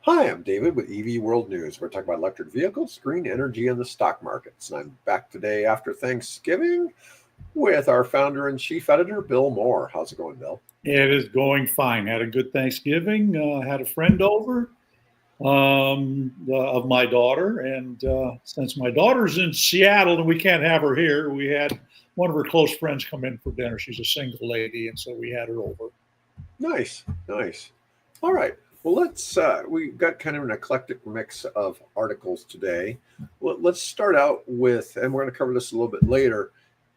Hi, I'm David with EV World News. We're talking about electric vehicles, green energy, and the stock markets. And I'm back today after Thanksgiving with our founder and chief editor, Bill Moore. How's it going, Bill? It is going fine. Had a good Thanksgiving. Had a friend over of my daughter, and since my daughter's in Seattle and we can't have her here, we had one of her close friends come in for dinner. She's a single lady, and so we had her over. Nice, nice. All right. Well, we've got kind of an eclectic mix of articles today. Well, let's start out with, and we're going to cover this a little bit later.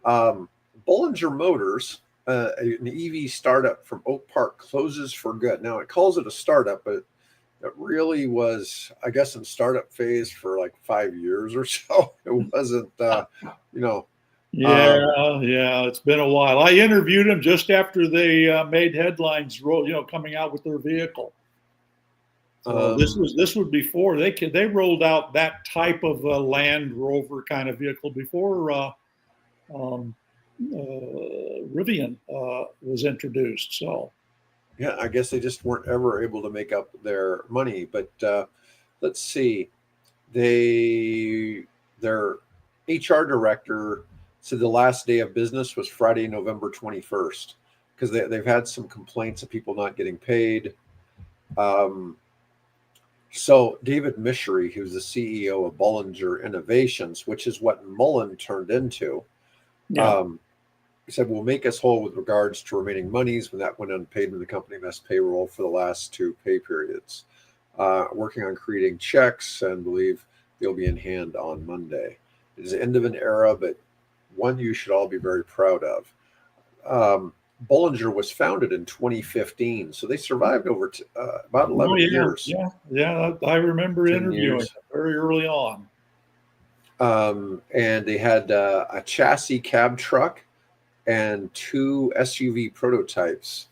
Um, Bollinger Motors, an EV startup from Oak Park, closes for good. Now, it calls it a startup, but it really was, I guess, in startup phase for like 5 years or so. It wasn't, you know, um, Yeah, it's been a while. I interviewed him just after they made headlines, coming out with their vehicle. So um, this was before they rolled out that type of Land Rover kind of vehicle before um, Rivian was introduced. So yeah, I guess they just weren't ever able to make up their money. But let's see, their HR director said the last day of business was Friday, November 21st, because they've had some complaints of people not getting paid. Um, so David Michery, who's the CEO of Bollinger Innovations, which is what Mullen turned into, yeah, um, he said, will make us whole with regards to remaining monies when that went unpaid when the company missed payroll for the last two pay periods. Working on creating checks and believe they'll be in hand on Monday. It is the end of an era, but one you should all be very proud of. Um, Bollinger was founded in 2015, so they survived over about oh 11 years, yeah. I remember 10 interviewing years. them very early on. And they had a chassis cab truck and two SUV prototypes,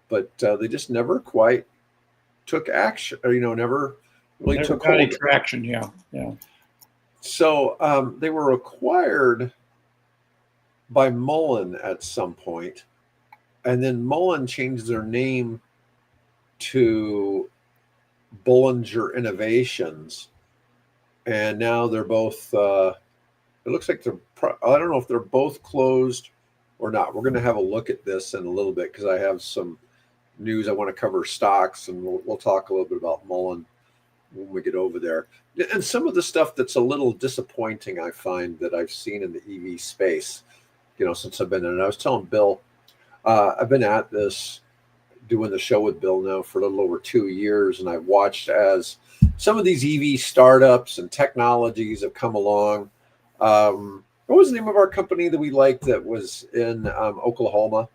but they just never quite took action, or never really Never took got any hold. traction. Yeah. So they were acquired by Mullen at some point, and then Mullen changed their name to Bollinger Innovations, and now they're both. It looks like I don't know if they're both closed or not. We're going to have a look at this in a little bit because I have some news. I want to cover stocks, and we'll talk a little bit about Mullen when we get over there. And some of the stuff that's a little disappointing, I find that I've seen in the EV space, since I've been in it. I was telling Bill, I've been at this doing the show with Bill now for a little over 2 years, and I've watched as some of these EV startups and technologies have come along. What was the name of our company that we liked that was in Oklahoma?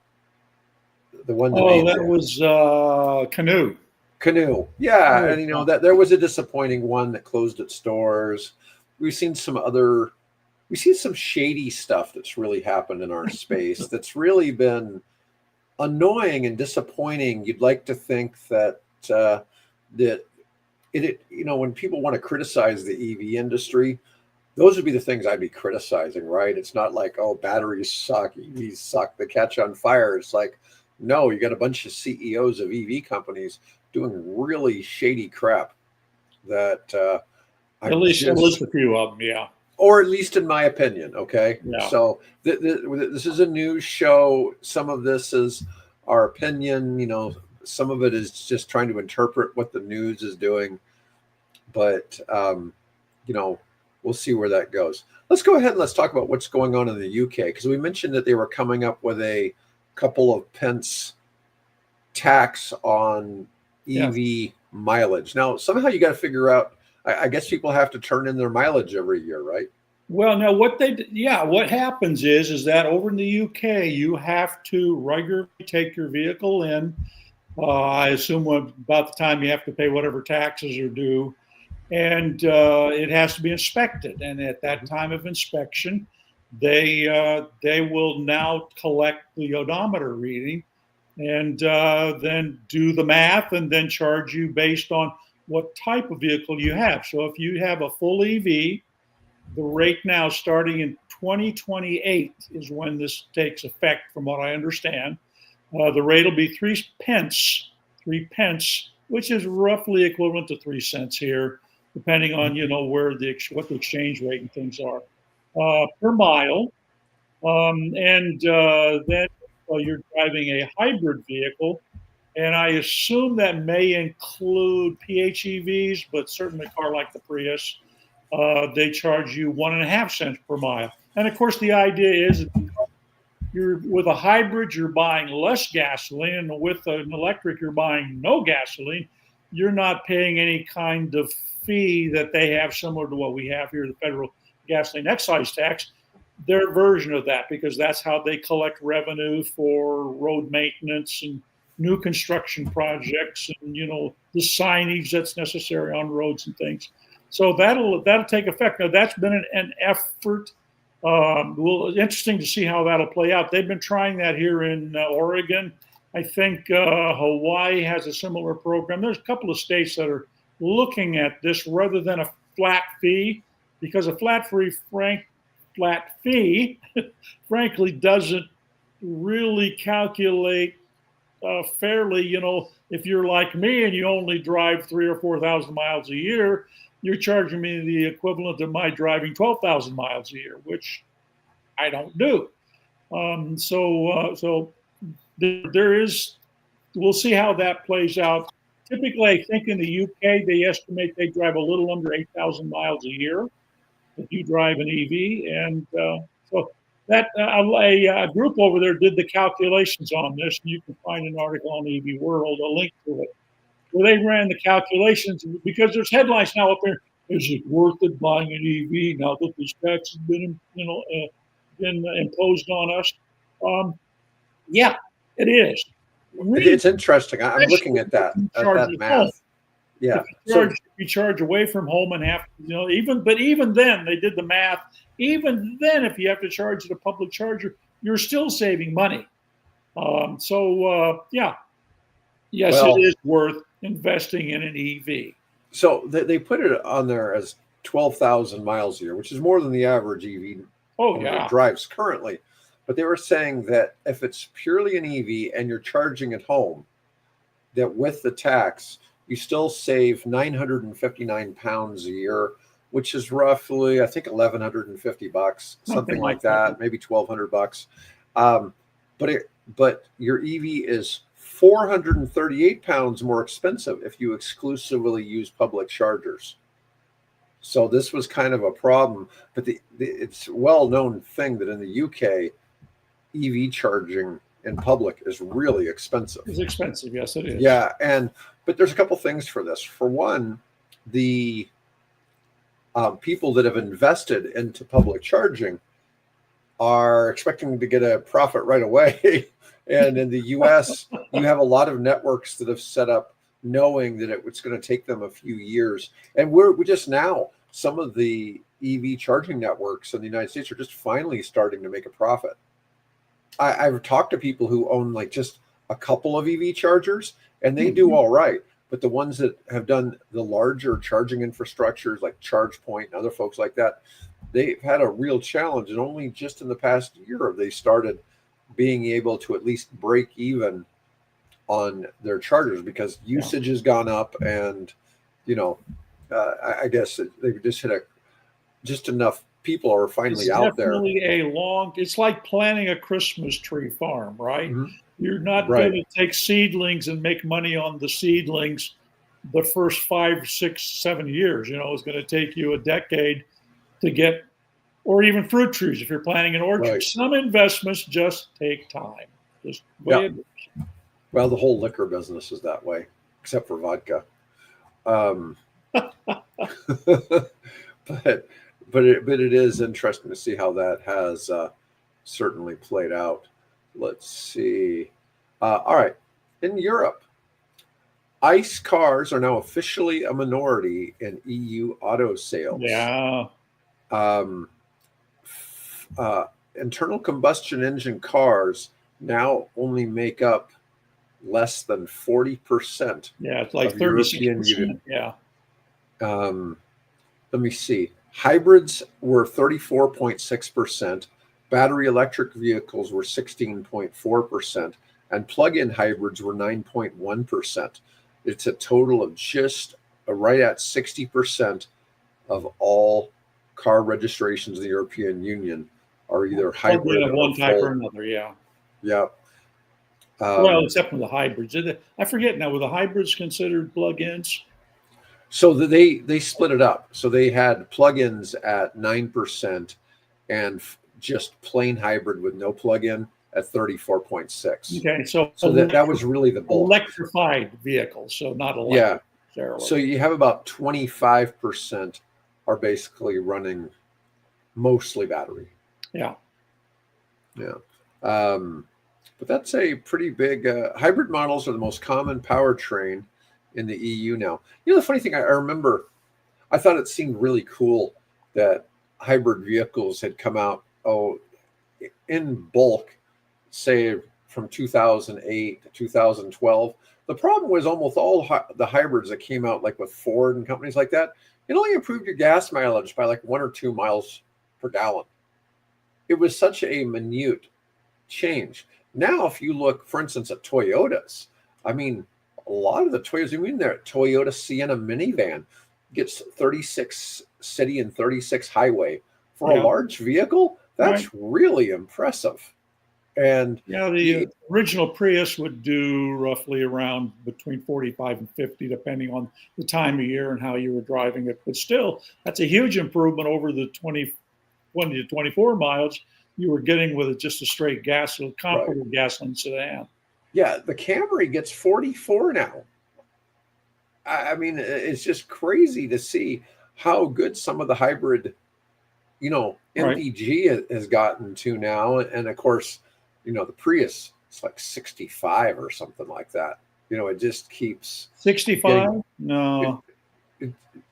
The one that Oh, made that the was Canoe. Canoe. Yeah, Oh, and yeah. that there was a disappointing one that closed its stores. We've seen we've seen some shady stuff that's really happened in our space that's really been annoying and disappointing. You'd like to think that that when people want to criticize the EV industry, those would be the things I'd be criticizing, right? It's not like, oh, batteries suck, EVs suck, they catch on fire. It's like, no, you got a bunch of CEOs of EV companies doing really shady crap that At I'm least just, a few of them. Yeah. or at least in my opinion, okay? Yeah. So this is a news show. Some of this is our opinion, some of it is just trying to interpret what the news is doing. But you know, we'll see where that goes. Let's go ahead and let's talk about what's going on in the UK because we mentioned that they were coming up with a couple of pence tax on Yes. EV mileage. Now, somehow you got to figure out. I guess people have to turn in their mileage every year, right? Well, now what happens is that over in the UK, you have to regularly take your vehicle in. I assume about the time you have to pay whatever taxes are due, and it has to be inspected. And at that time of inspection, they will now collect the odometer reading and then do the math and then charge you based on what type of vehicle you have. So if you have a full EV, the rate now starting in 2028 is when this takes effect, from what I understand. The rate will be three pence which is roughly equivalent to 3 cents here, depending on where what the exchange rate and things are per mile. And then you're driving a hybrid vehicle, and I assume that may include PHEVs, but certainly a car like the Prius, they charge you 1.5 cents per mile. And of course, the idea is you're with a hybrid, you're buying less gasoline, and with an electric, you're buying no gasoline. You're not paying any kind of fee that they have, similar to what we have here, the federal gasoline excise tax. Their version of that, because that's how they collect revenue for road maintenance and new construction projects, and the signage that's necessary on roads and things. So that'll take effect. Now that's been an effort. Well, interesting to see how that'll play out. They've been trying that here in Oregon. I think Hawaii has a similar program. There's a couple of states that are looking at this rather than a flat fee, because a flat fee, frankly, doesn't really calculate fairly. If you're like me and you only drive 3,000 or 4,000 miles a year, you're charging me the equivalent of my driving 12,000 miles a year, which I don't do. So there is. We'll see how that plays out. Typically, I think in the UK they estimate they drive a little under 8,000 miles a year if you drive an EV, and so that a group over there did the calculations on this, and you can find an article on EV World, a link to it, where they ran the calculations, because there's headlines now up there. Is it worth it buying an EV now that this tax has been been imposed on us? Yeah, it is. It's interesting. I'm looking at that math. Yeah. If you charge away from home and have even then they did the math. Even then, if you have to charge at a public charger, you're still saving money. Yes, it is worth investing in an EV. So they put it on there as 12,000 miles a year, which is more than the average EV drives currently. But they were saying that if it's purely an EV and you're charging at home, that with the tax, you still save 959 pounds a year, which is roughly, I think, $1,150, something like that, maybe $1,200. But your EV is 438 pounds more expensive if you exclusively use public chargers. So this was kind of a problem. But it's a well-known thing that in the UK, EV charging in public is really expensive. It's expensive, yes, it is. Yeah, but there's a couple things for this. For one, the people that have invested into public charging are expecting to get a profit right away. And in the US, you have a lot of networks that have set up knowing that it's going to take them a few years. And we're just now, some of the EV charging networks in the United States are just finally starting to make a profit. I've talked to people who own like just a couple of EV chargers, and they do all right. But the ones that have done the larger charging infrastructures like ChargePoint and other folks like that, they've had a real challenge. And only just in the past year have they started being able to at least break even on their chargers, because usage has gone up, and I guess they've just hit just enough people are finally out there. It's like planting a Christmas tree farm, right? Mm-hmm. You're not going to take seedlings and make money on the seedlings the first 5, 6, 7 years. It's going to take you a decade to get, or even fruit trees if you're planting an orchard. Right. Some investments just take time. Well, the whole liquor business is that way, except for vodka. But it is interesting to see how that has certainly played out. Let's see. All right. In Europe, ICE cars are now officially a minority in EU auto sales. Yeah. Internal combustion engine cars now only make up less than 40%. Yeah, it's like 36%. Yeah. Let me see. Hybrids were 34.6%. Battery electric vehicles were 16.4%, and plug-in hybrids were 9.1%. It's a total of just right at 60% of all car registrations in the European Union are either hybrid of or one type or full. another. Yeah. Yeah. Well, except for the hybrids. I forget now. Were the hybrids considered plug-ins? So they split it up. So they had plugins at 9% and just plain hybrid with no plug-in at 34.6. Okay, so So that was really the bulk. electrified vehicles, so not electric. Yeah. So you have about 25% are basically running mostly battery. Yeah. Yeah. But that's a pretty big hybrid models are the most common powertrain in the EU now. You know, the funny thing, I remember, I thought it seemed really cool that hybrid vehicles had come out in bulk, say from 2008 to 2012. The problem was almost all the hybrids that came out, like with Ford and companies like that, it only improved your gas mileage by like 1 or 2 miles per gallon. It was such a minute change. Now, if you look, for instance, at Toyotas, I mean, a lot of the Toyotas, I mean, their Toyota Sienna minivan gets 36 city and 36 highway. For a large vehicle, that's really impressive. And yeah, the original Prius would do roughly around between 45 and 50, depending on the time of year and how you were driving it. But still, that's a huge improvement over the 20 to 24 miles you were getting with just a straight comparable gasoline sedan. Yeah, the Camry gets 44 now. I mean, it's just crazy to see how good some of the hybrid, MPG has gotten to now. And of course, the Prius, it's like 65 or something like that. It just keeps 65. No.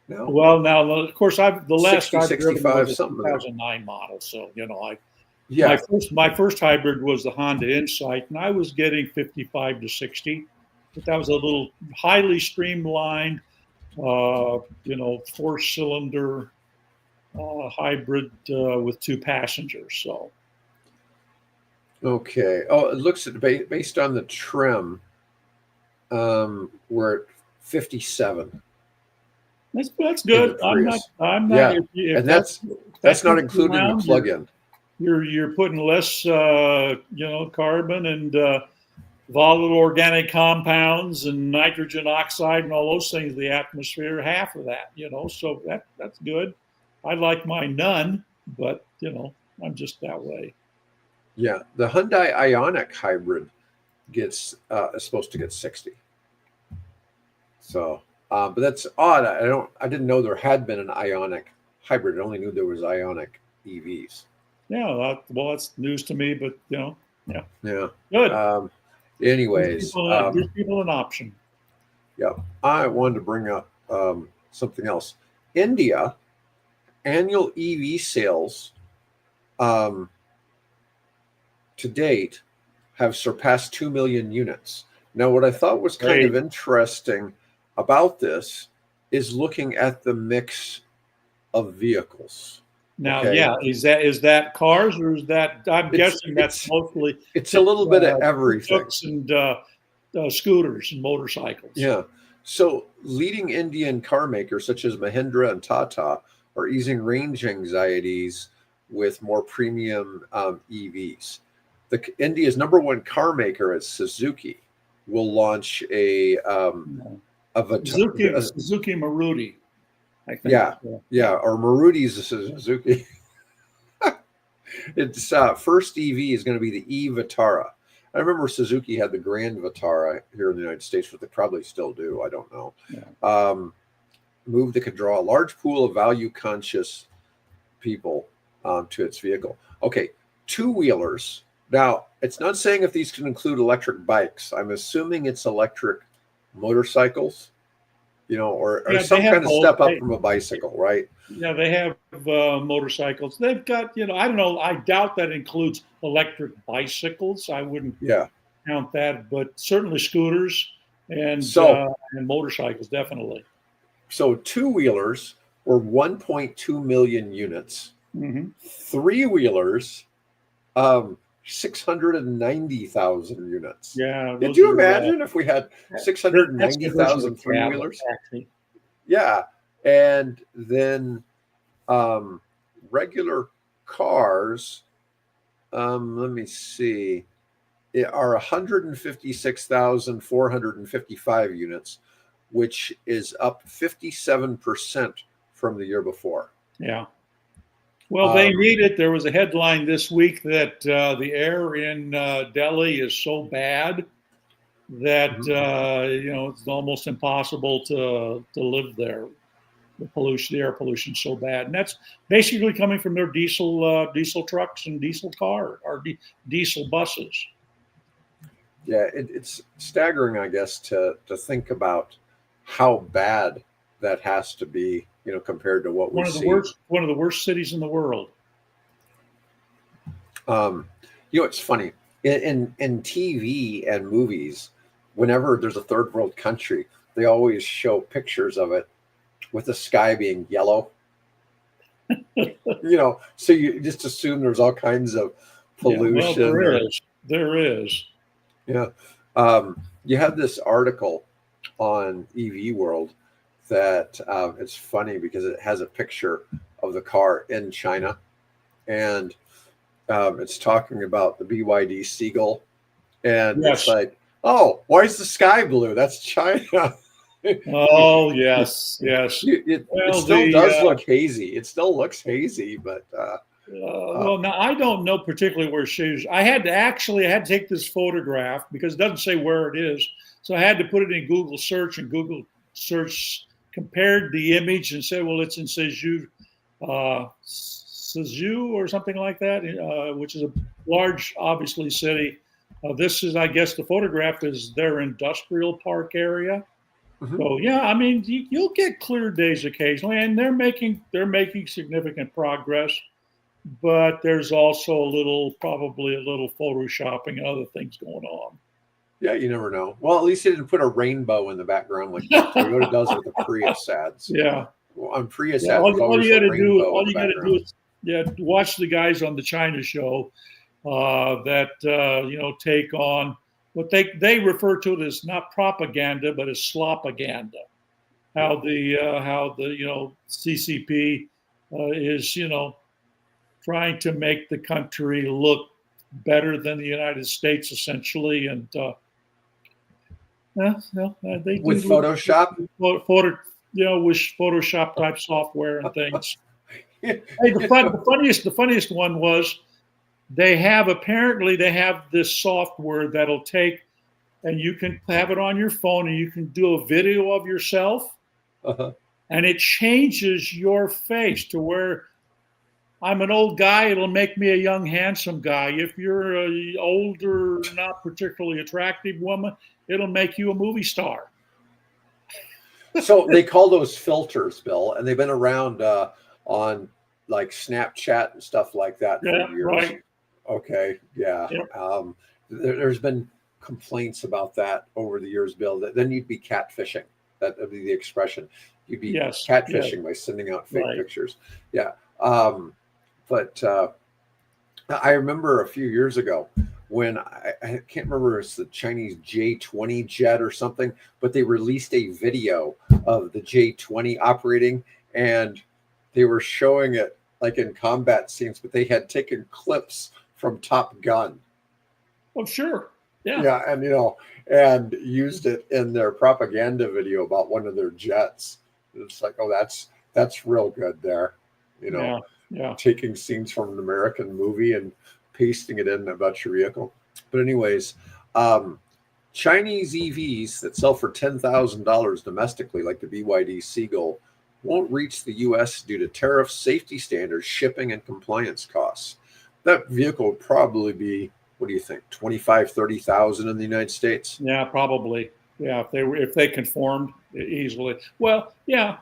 No. Well, now of course the last 60, 65 was a 2009 model. So my first hybrid was the Honda Insight, and I was getting 55 to 60. But that was a little highly streamlined, 4-cylinder hybrid with 2 passengers. So. Okay. Oh, it looks at based on the trim, we're at 57. That's good. I'm not. Yeah, and that's not including the plug-in. You're putting less, carbon and volatile organic compounds and nitrogen oxide and all those things in the atmosphere. Half of that, so that's good. I like my none, but I'm just that way. Yeah, the Hyundai Ioniq hybrid is supposed to get 60. So, but that's odd. I didn't know there had been an Ioniq hybrid. I only knew there was Ioniq EVs. Yeah, that's news to me. But yeah. Yeah. Good. Anyways, gives people an option. Yeah, I wanted to bring up something else. India annual EV sales to date have surpassed 2 million units. Now, what I thought was kind of interesting about this is looking at the mix of vehicles. Now, is that cars or is that? I'm guessing that's mostly. It's a little bit of everything. And scooters and motorcycles. Yeah. So, leading Indian car makers such as Mahindra and Tata are easing range anxieties with more premium EVs. India's number one car maker is Suzuki. Will launch a Suzuki Maruti. I think. Yeah, or Maruti's a Suzuki. Its first EV is going to be the e-Vitara. I remember Suzuki had the Grand Vitara here in the United States, but they probably still do. I don't know. Yeah. Move that could draw a large pool of value-conscious people to its vehicle. Okay, two-wheelers. Now, it's not saying if these can include electric bikes. I'm assuming it's electric motorcycles, or some kind of step up from a bicycle, right? Yeah, they have motorcycles. They've got, I don't know. I doubt that includes electric bicycles. I wouldn't count that, but certainly scooters and motorcycles, definitely. So two-wheelers were 1.2 million units. Mm-hmm. Three-wheelers 690,000 units. Yeah. Did you imagine if we had That's the version 690,000 of cab, three-wheelers? actually. Yeah. And then regular cars, let me see, are 156,455 units, which is up 57% from the year before. Yeah. Well, they need it. There was a headline this week that the air in Delhi is so bad that it's almost impossible to live there. The air pollution is so bad, and that's basically coming from their diesel trucks and diesel diesel buses. Yeah, it's staggering, I guess, to think about how bad that has to be, compared to what we see. One of the worst cities in the world. It's funny in TV and movies. Whenever there's a third world country, they always show pictures of it with the sky being yellow. So you just assume there's all kinds of pollution. Yeah, well, there is. Yeah. You have this article on EV World that it's funny because it has a picture of the car in China, and it's talking about the BYD Seagull, and It's like, oh, why is the sky blue? That's China. Oh, yes. It still does look hazy. It still looks hazy, but well, now I don't know particularly where shoes. I had to take this photograph because it doesn't say where it is, so I had to put it in Google search, and Google search compared the image and said, well, it's in Suzhou or something like that, which is a large, obviously, city. This is, I guess, the photograph is their industrial park area. Mm-hmm. So yeah, I mean, you'll get clear days occasionally, and they're making significant progress. But there's also probably a little photoshopping and other things going on. Yeah, you never know. Well, at least they didn't put a rainbow in the background like Toyota does with the Prius ads. Yeah. Well, on Prius ads, all you got to do is watch the guys on the China show that take on what they refer to it as not propaganda but as slopaganda. How the CCP is trying to make the country look better than the United States, essentially, and they with Photoshop, with Photoshop type software and things. Hey, the funniest one was they have this software that'll take, and you can have it on your phone, and you can do a video of yourself, and it changes your face to where. I'm an old guy, it'll make me a young, handsome guy. If you're an older, not particularly attractive woman, it'll make you a movie star. So they call those filters, Bill, and they've been around on like Snapchat and stuff like that for years. Right. Okay, yeah. Yep. There's been complaints about that over the years, Bill. Then you'd be catfishing. That would be the expression. You'd be catfishing by sending out fake pictures. Yeah. But I remember a few years ago when I can't remember, it's the Chinese J-20 jet or something, but they released a video of the J-20 operating, and they were showing it like in combat scenes, but they had taken clips from Top Gun. Oh, sure. Yeah. Yeah. And used it in their propaganda video about one of their jets. It's like, oh, that's real good there. Yeah. Taking scenes from an American movie and pasting it in about your vehicle. But anyways, Chinese EVs that sell for $10,000 domestically, like the BYD Seagull, won't reach the U.S. due to tariffs, safety standards, shipping, and compliance costs. That vehicle would probably be, what do you think, 25, 30,000 in the United States? Yeah, probably. Yeah, if they conformed easily. Well, yeah.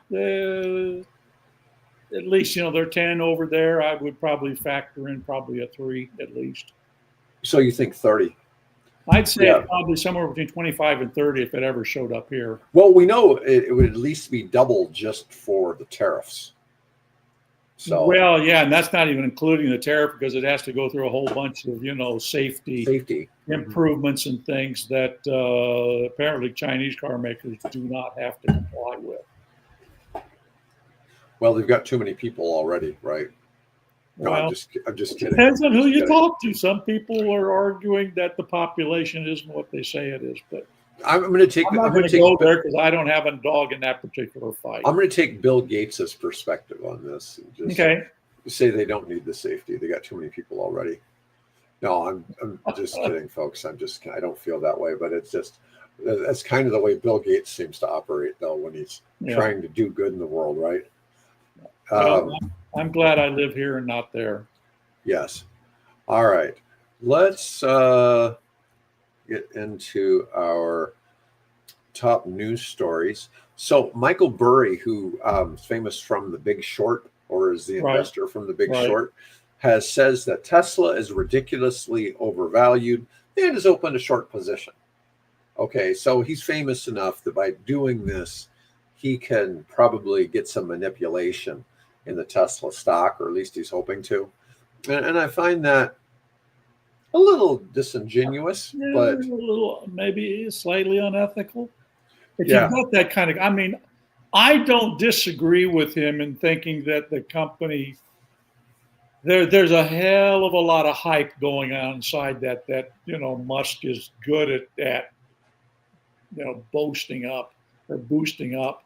At least, they're 10 over there. I would probably factor in probably a 3 at least. So you think 30? I'd say probably somewhere between 25 and 30 if it ever showed up here. Well, we know it would at least be double just for the tariffs. So well, yeah, and that's not even including the tariff because it has to go through a whole bunch of, safety safety. improvements and things that apparently Chinese car makers do not have to comply with. Well, they've got too many people already, right? No, Well, I'm just it kidding. depends on who Just you kidding. talk to. Some people are arguing that the population isn't what they say it is, but I'm going to take. I'm not going to go there because I don't have a dog in that particular fight. I'm going to take Bill Gates's perspective on this. And just Okay. say they don't need the safety. They got too many people already. No, I'm just kidding, folks. I don't feel that way, but it's just that's kind of the way Bill Gates seems to operate, though, when he's trying to do good in the world, right? Well, I'm glad I live here and not there. Yes. All right. Let's get into our top news stories. So Michael Burry, who is famous from The Big Short, or is the investor from The Big Short, says that Tesla is ridiculously overvalued and is open to short position. Okay, so he's famous enough that by doing this, he can probably get some manipulation in the Tesla stock, or at least he's hoping to. And I find that a little disingenuous, but a little, maybe slightly unethical. If you've got that kind of, I mean, I don't disagree with him in thinking that the company, there's a hell of a lot of hype going on inside that Musk is good at boasting up or boosting up.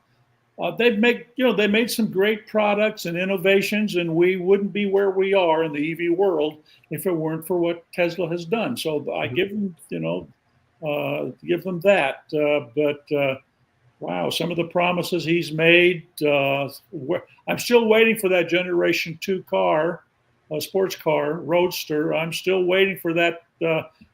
They made some great products and innovations, and we wouldn't be where we are in the EV world if it weren't for what Tesla has done. So I give them, give them that. But wow, some of the promises he's made. I'm still waiting for that Generation 2 car, sports car, Roadster. I'm still waiting for that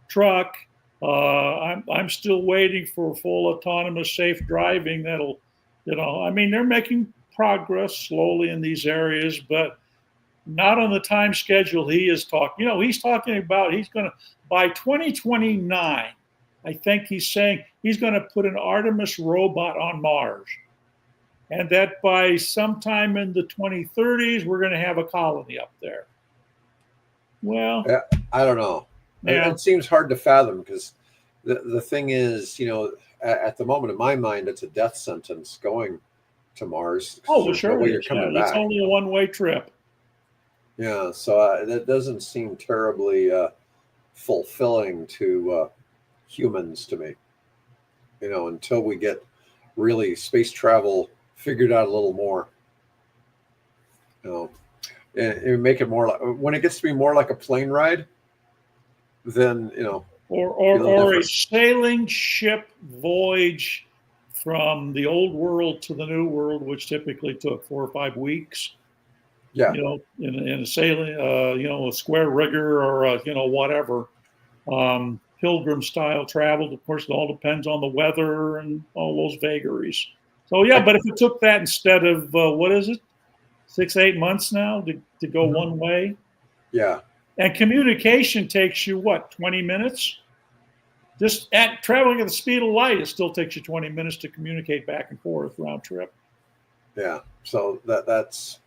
truck. I'm still waiting for full autonomous, safe driving that'll. I mean, they're making progress slowly in these areas, but not on the time schedule he is talking. He's talking about he's going to, by 2029, I think he's saying he's going to put an Artemis robot on Mars. And that by sometime in the 2030s, we're going to have a colony up there. Well, I don't know. It seems hard to fathom because the thing is, at the moment in my mind, it's a death sentence going to Mars. Oh, well, sure. No way you're coming back. It's only a one-way trip. Yeah, so that doesn't seem terribly fulfilling to humans to me. Until we get really space travel figured out a little more. And make it more like when it gets to be more like a plane ride, then or a sailing ship voyage from the old world to the new world, which typically took 4 or 5 weeks. Yeah. In a sailing, a square rigger or whatever, pilgrim style travel. Of course, it all depends on the weather and all those vagaries. So but if it took that instead of what is it, 6-8 months now to go one way. Yeah. And communication takes you what, 20 minutes? Just traveling at the speed of light, it still takes you 20 minutes to communicate back and forth round trip. Yeah. So that's,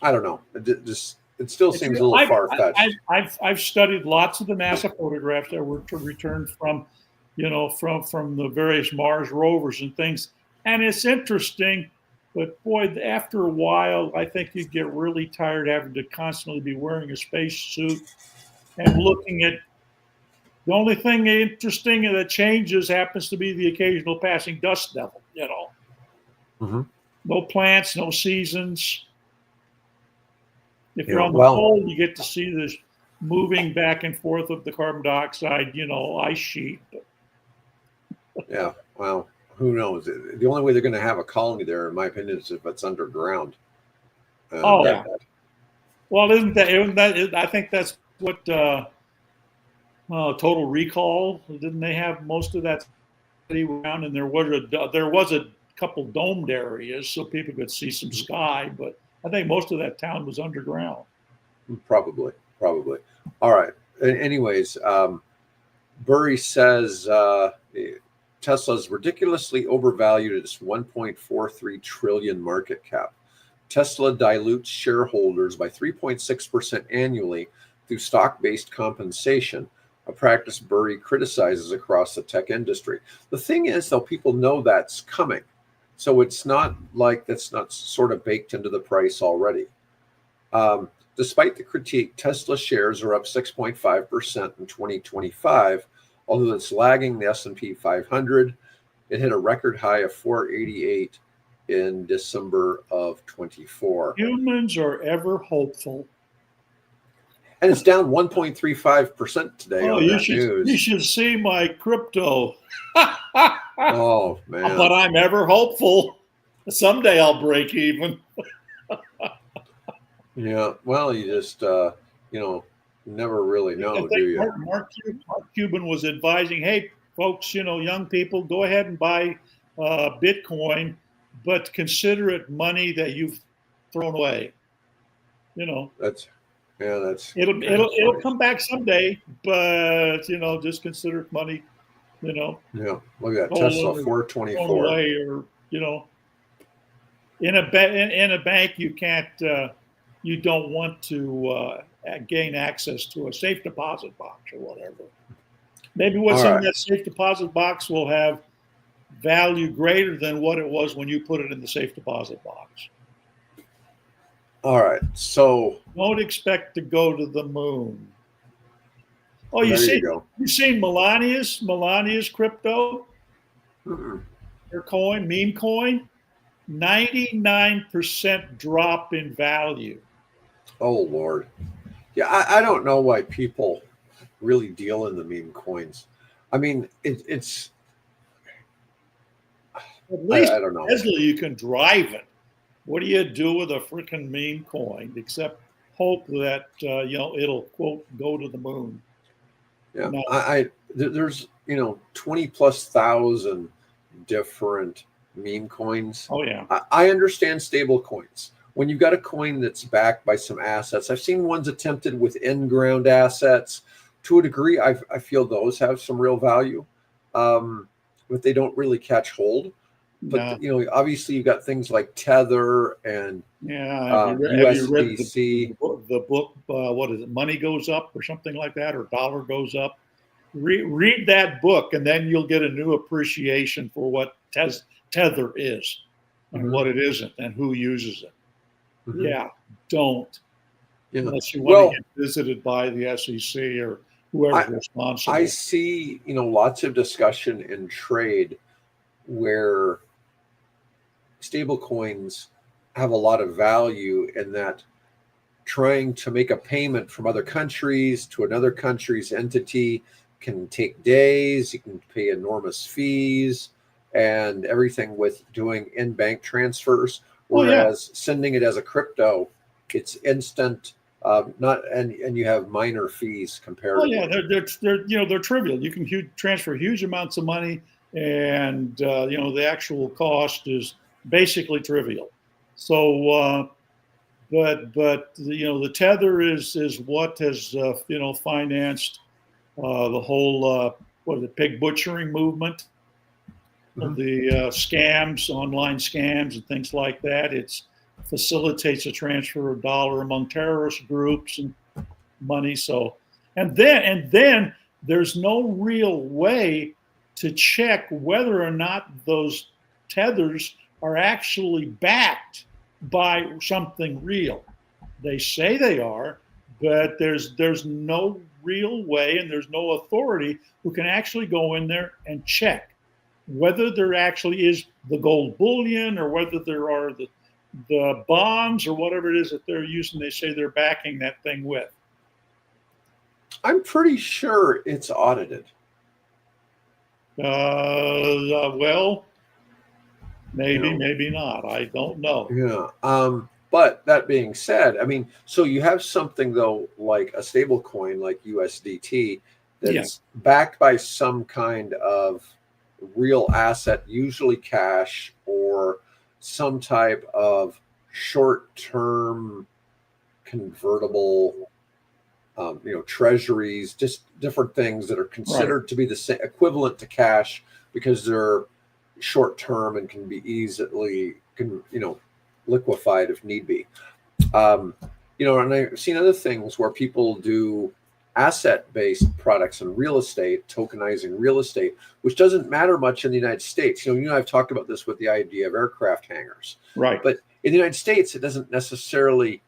I don't know. It still seems a little far-fetched. I've studied lots of the NASA photographs that were returned from the various Mars rovers and things. And it's interesting, but boy, after a while, I think you get really tired having to constantly be wearing a spacesuit and looking at. The only thing interesting that changes happens to be the occasional passing dust devil. Mm-hmm. No plants, no seasons. If you're on the pole, you get to see this moving back and forth of the carbon dioxide, ice sheet. Yeah, well, who knows? The only way they're going to have a colony there, in my opinion, is if it's underground. Yeah. Well, isn't that? I think that's what Total Recall. Didn't they have most of that around? And there was a couple domed areas so people could see some sky, but I think most of that town was underground. Probably. All right. Anyways, Burry says Tesla's ridiculously overvalued at its 1.43 trillion market cap. Tesla dilutes shareholders by 3.6% annually through stock-based compensation, a practice Burry criticizes across the tech industry. The thing is, though, people know that's coming. So it's not like that's not sort of baked into the price already. Despite the critique, Tesla shares are up 6.5% in 2025, although it's lagging the S&P 500. It hit a record high of 488 in December of 24. Humans are ever hopeful. And it's down 1.35% today on that news. You should see my crypto. Oh, man. But I'm ever hopeful. Someday I'll break even. Yeah, well, you just, never really know, do you? Mark Cuban was advising, hey, folks, young people, go ahead and buy Bitcoin, but consider it money that you've thrown away. It'll come back someday, but just consider it money. Yeah, look at that Tesla 424. Away, or in a bank you can't. You don't want to gain access to a safe deposit box or whatever. Maybe what's in that safe deposit box will have value greater than what it was when you put it in the safe deposit box. All right, so don't expect to go to the moon. Oh, you seen Melania's crypto? Mm-mm. Her coin, meme coin, 99% drop in value. Oh, Lord. Yeah, I don't know why people really deal in the meme coins. I mean, it's... At least I don't know. Tesla, you can drive it. What do you do with a freaking meme coin except hope that, it'll, quote, go to the moon? Yeah, no. There's 20,000+ different meme coins. Oh yeah, I understand stable coins. When you've got a coin that's backed by some assets, I've seen ones attempted with in-ground assets. To a degree, I feel those have some real value, but they don't really catch hold. But obviously you've got things like Tether and have you read the book? What is it? Money Goes Up or something like that, or Dollar Goes Up. Read that book, and then you'll get a new appreciation for what Tether is and what it isn't, and who uses it. Mm-hmm. Yeah, don't unless you want to get visited by the SEC or whoever's responsible. I see, lots of discussion in trade where stable coins have a lot of value in that trying to make a payment from other countries to another country's entity can take days. You can pay enormous fees and everything with doing in-bank transfers, whereas sending it as a crypto, it's instant. And you have minor fees compared. Oh yeah, they're trivial. You can transfer huge amounts of money, and the actual cost is basically trivial. So, but the Tether is what has financed the whole pig butchering movement, the scams, online scams, and things like that. It facilitates a transfer of dollar among terrorist groups and money. So, and then there's no real way to check whether or not those tethers are actually backed by something real. They say they are, but there's no real way, and there's no authority who can actually go in there and check whether there actually is the gold bullion or whether there are the bonds or whatever it is that they're using. They say they're backing that thing with. I'm pretty sure it's audited. Well, maybe not. I don't know. Yeah. But that being said, I mean, so you have something though, like a stable coin like USDT that's backed by some kind of real asset, usually cash or some type of short-term convertible, treasuries, just different things that are considered to be the same, equivalent to cash because they're short-term and can be easily, liquefied if need be. And I've seen other things where people do asset-based products and real estate, tokenizing real estate, which doesn't matter much in the United States. I've talked about this with the idea of aircraft hangars. Right. But in the United States, it doesn't necessarily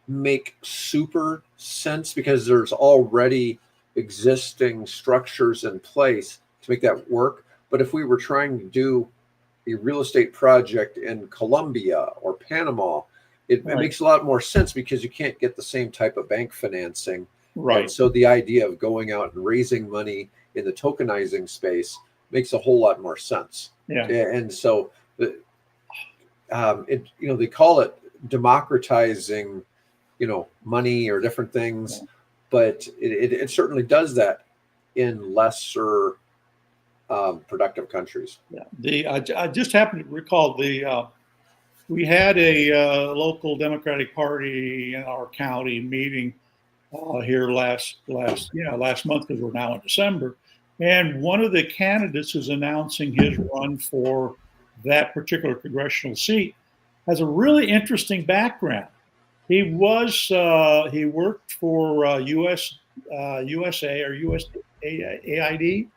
make super sense because there's already existing structures in place to make that work. But if we were trying to do a real estate project in Colombia or Panama, it makes a lot more sense because you can't get the same type of bank financing. Right. And so the idea of going out and raising money in the tokenizing space makes a whole lot more sense. Yeah. And so they call it democratizing, money or different things, but it certainly does that in lesser productive countries. Yeah. I just happen to recall we had a local Democratic Party in our county meeting here last month, because we're now in December, and one of the candidates who's announcing his run for that particular congressional seat has a really interesting background. He worked for USA or USAID,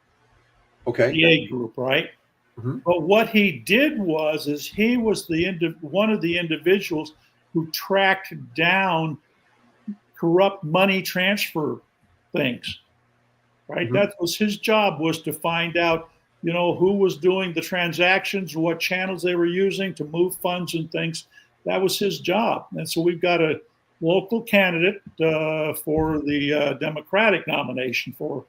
Okay. the aid group, right? Mm-hmm. But what he did is he was one of the individuals who tracked down corrupt money transfer things, right? Mm-hmm. That was his job, was to find out, who was doing the transactions, what channels they were using to move funds and things. That was his job. And so we've got a local candidate for the Democratic nomination for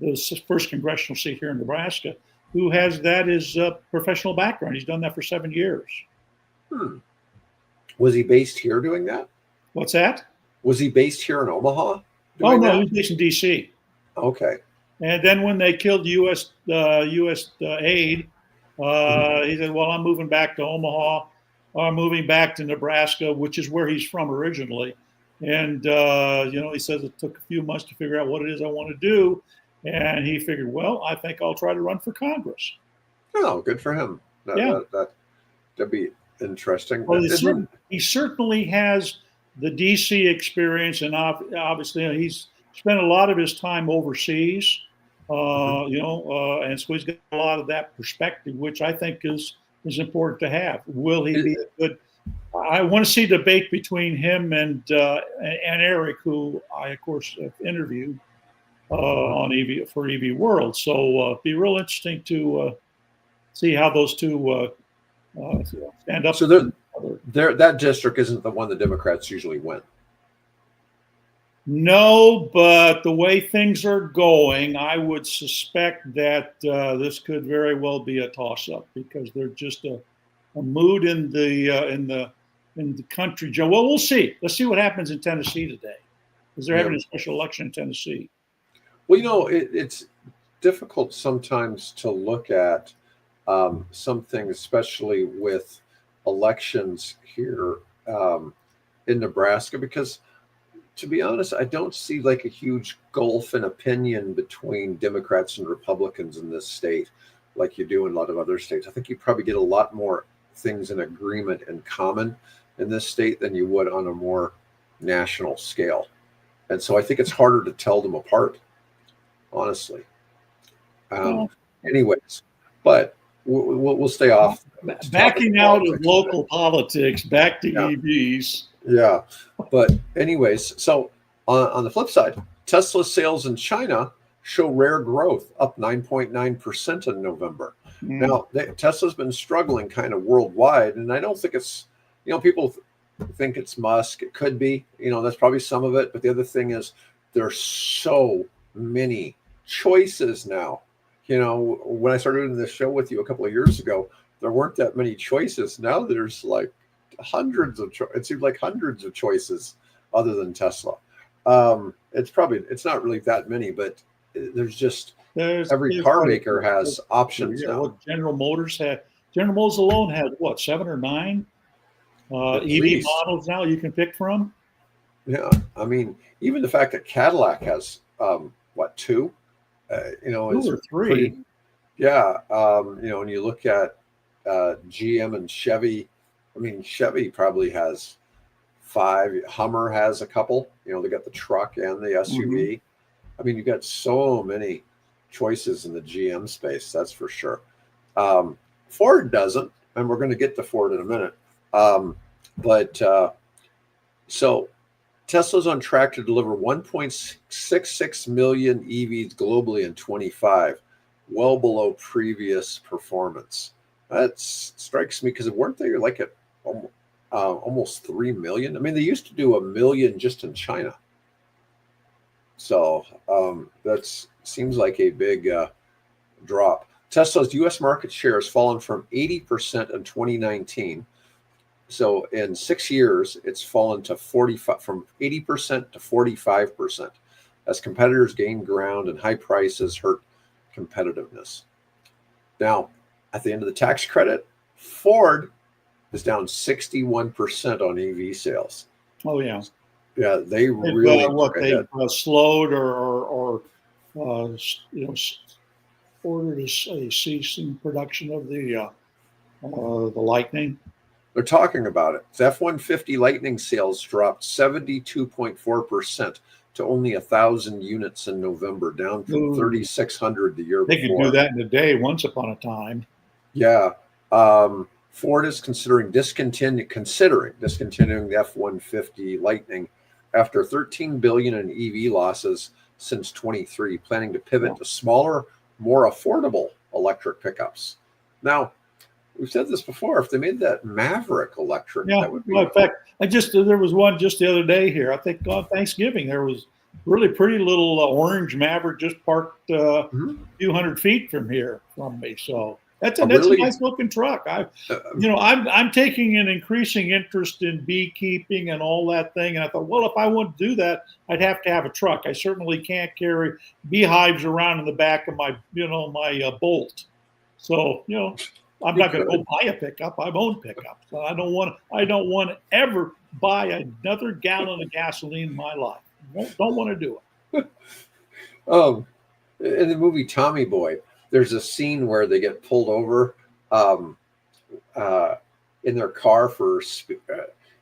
the first congressional seat here in Nebraska, who has that as a professional background. He's done that for 7 years. Was he based here doing that? What's that? Was he based here in Omaha? Oh, no, he was based in D.C. Okay. And then when they killed U.S. aid, he said, well, I'm moving back to Omaha. I'm moving back to Nebraska, which is where he's from originally. And, he says it took a few months to figure out what it is I want to do. And he figured, well, I think I'll try to run for Congress. Oh, good for him. That'd be interesting. Well, he certainly has the D.C. experience, and obviously he's spent a lot of his time overseas, and so he's got a lot of that perspective, which I think is important to have. Will he be good? I want to see a debate between him and Eric, who I, of course, have interviewed on EV World. So it'd be real interesting to see how those two stand up. So that district isn't the one the Democrats usually win. No, but the way things are going, I would suspect that this could very well be a toss-up, because there's just a mood in the country. Joe, well, we'll see. Let's see what happens in Tennessee today, because they're having a special election in Tennessee. Well, it's difficult sometimes to look at something, especially with elections here in Nebraska, because, to be honest, I don't see like a huge gulf in opinion between Democrats and Republicans in this state like you do in a lot of other states. I think you probably get a lot more things in agreement and common in this state than you would on a more national scale. And so I think it's harder to tell them apart, honestly. Anyways, but we'll stay off. Backing out of local politics, back to EVs. Yeah, but anyways, so on the flip side, Tesla sales in China show rare growth, up 9.9% in November. Now, Tesla's been struggling kind of worldwide, and I don't think it's, people think it's Musk. It could be, that's probably some of it. But the other thing is there's so many choices now. When I started doing this show with you a couple of years ago, there weren't that many choices. Now there's like it seems like hundreds of choices other than Tesla. It's not really that many, but every car maker has options now. What General Motors alone had 7 or 9 EV models now you can pick from. Yeah, I mean, even the fact that Cadillac has 2, 2 or 3. When you look at GM and Chevy, I mean, Chevy probably has 5. Hummer has a couple. They got the truck and the SUV. I mean, you got so many choices in the GM space, that's for sure. Ford doesn't, and we're going to get to Ford in a minute. So Tesla's on track to deliver 1.66 million EVs globally in 25, well below previous performance. That strikes me because weren't they like at almost 3 million? I mean, they used to do 1 million just in China. So that seems like a big drop. Tesla's U.S. market share has fallen from 80% in 2019. So in 6 years, it's fallen to 45, from 80% to 45%, as competitors gain ground and high prices hurt competitiveness. Now, at the end of the tax credit, Ford is down 61% on EV sales. Oh yeah, yeah, they really they've slowed or ordered a ceasing production of the Lightning. They're talking about it. The F-150 Lightning sales dropped 72.4% to only 1,000 units in November, down from 3,600 the year before. They could do that in a day once upon a time. Yeah. Ford is considering discontinuing the F-150 Lightning after $13 billion in EV losses since 23, planning to pivot to smaller, more affordable electric pickups. Now, we've said this before. If they made that Maverick electric, that would be. Well, in fact, there was one just the other day here. I think on Thanksgiving there was really pretty little orange Maverick just parked a few hundred feet from me. So that's a nice looking truck. I'm taking an increasing interest in beekeeping and all that thing. And I thought, well, if I want to do that, I'd have to have a truck. I certainly can't carry beehives around in the back of my Bolt. So I'm not going to go buy a pickup. I own pickups. So I don't want to ever buy another gallon of gasoline in my life. Don't want to do it. In the movie Tommy Boy, there's a scene where they get pulled over in their car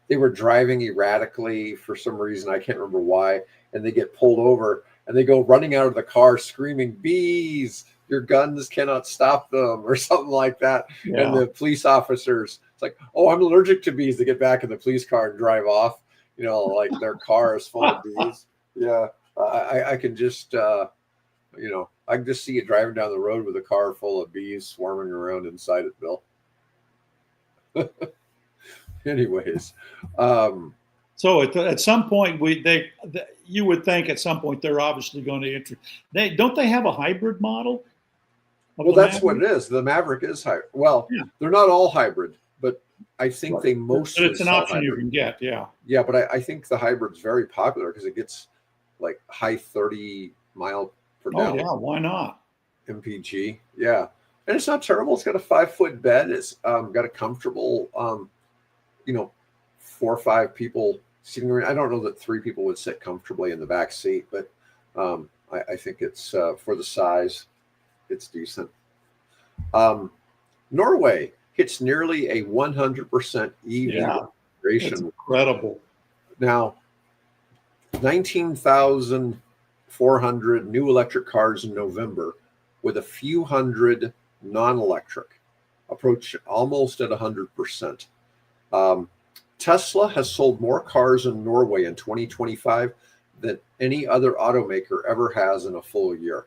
they were driving erratically for some reason. I can't remember why. And they get pulled over and they go running out of the car screaming, "Bees! Your guns cannot stop them," or something like that. Yeah. And the police officers, it's like, "Oh, I'm allergic to bees." They get back in the police car and drive off. Like their car is full of bees. Yeah, I can just, I can just see you driving down the road with a car full of bees swarming around inside it, Bill. Anyways, so at some point you would think at some point they're obviously going to don't they have a hybrid model? Well, that's what it is. The Maverick is hybrid. Well, they're not all hybrid, but I think they mostly. But it's an option you can get, yeah. Yeah, but I think the hybrid's very popular because it gets like high 30 mile per gallon. Oh yeah, why not? MPG, yeah, and it's not terrible. It's got a 5-foot bed. It's got a comfortable, 4 or 5 people sitting around. I don't know that 3 people would sit comfortably in the back seat, but I think it's for the size, it's decent. Norway hits nearly a 100% EV penetration. Incredible. Now, 19,400 new electric cars in November, with a few hundred non-electric, approach almost at 100%. Tesla has sold more cars in Norway in 2025 than any other automaker ever has in a full year,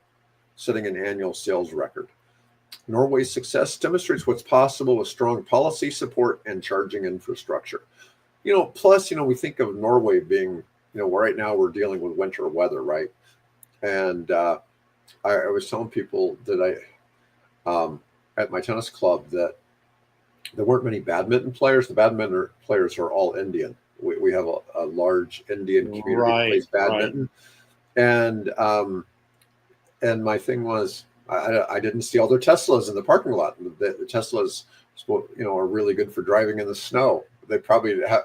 setting an annual sales record. Norway's success demonstrates what's possible with strong policy support and charging infrastructure. Plus, we think of Norway being, right now we're dealing with winter weather, right? And I was telling people that at my tennis club that there weren't many badminton players. The badminton players are all Indian. We have a large Indian community that plays badminton. Right. And my thing was, I didn't see all their Teslas in the parking lot. The Teslas, are really good for driving in the snow. They probably have,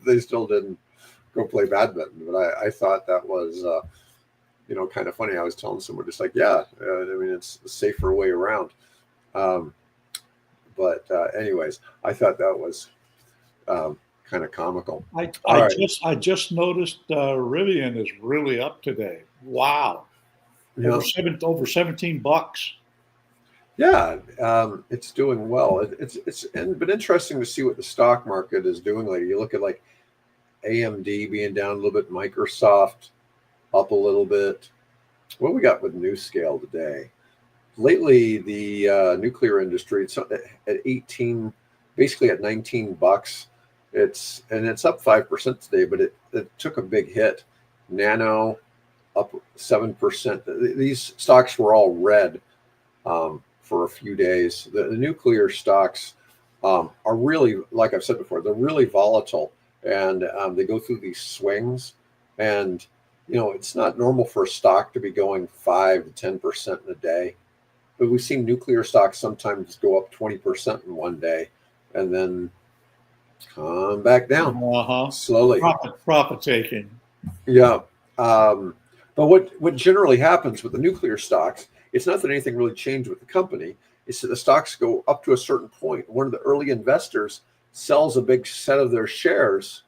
they still didn't go play badminton. But I thought that was, kind of funny. I was telling someone just like, it's a safer way around. But anyways, I thought that was kind of comical. I, All I right. just I just noticed Rivian is really up today. Wow, Yeah. over $17. Yeah, it's doing well. It's been interesting to see what the stock market is doing lately. You look at like AMD being down a little bit, Microsoft up a little bit. What we got with NewScale today? Lately, the nuclear industry, it's at 18, basically at $19. It's up 5% today, but it took a big hit. Nano up 7%. These stocks were all red for a few days. The nuclear stocks are really, like I've said before, they're really volatile, and they go through these swings. And it's not normal for a stock to be going 5 to 10% in a day, but we've seen nuclear stocks sometimes go up 20% in one day, and then come back down Uh-huh. slowly. Profit taking. Yeah. Um, but what generally happens with the nuclear stocks, it's not that anything really changed with the company. It's that the stocks go up to a certain point. One of the early investors sells a big set of their shares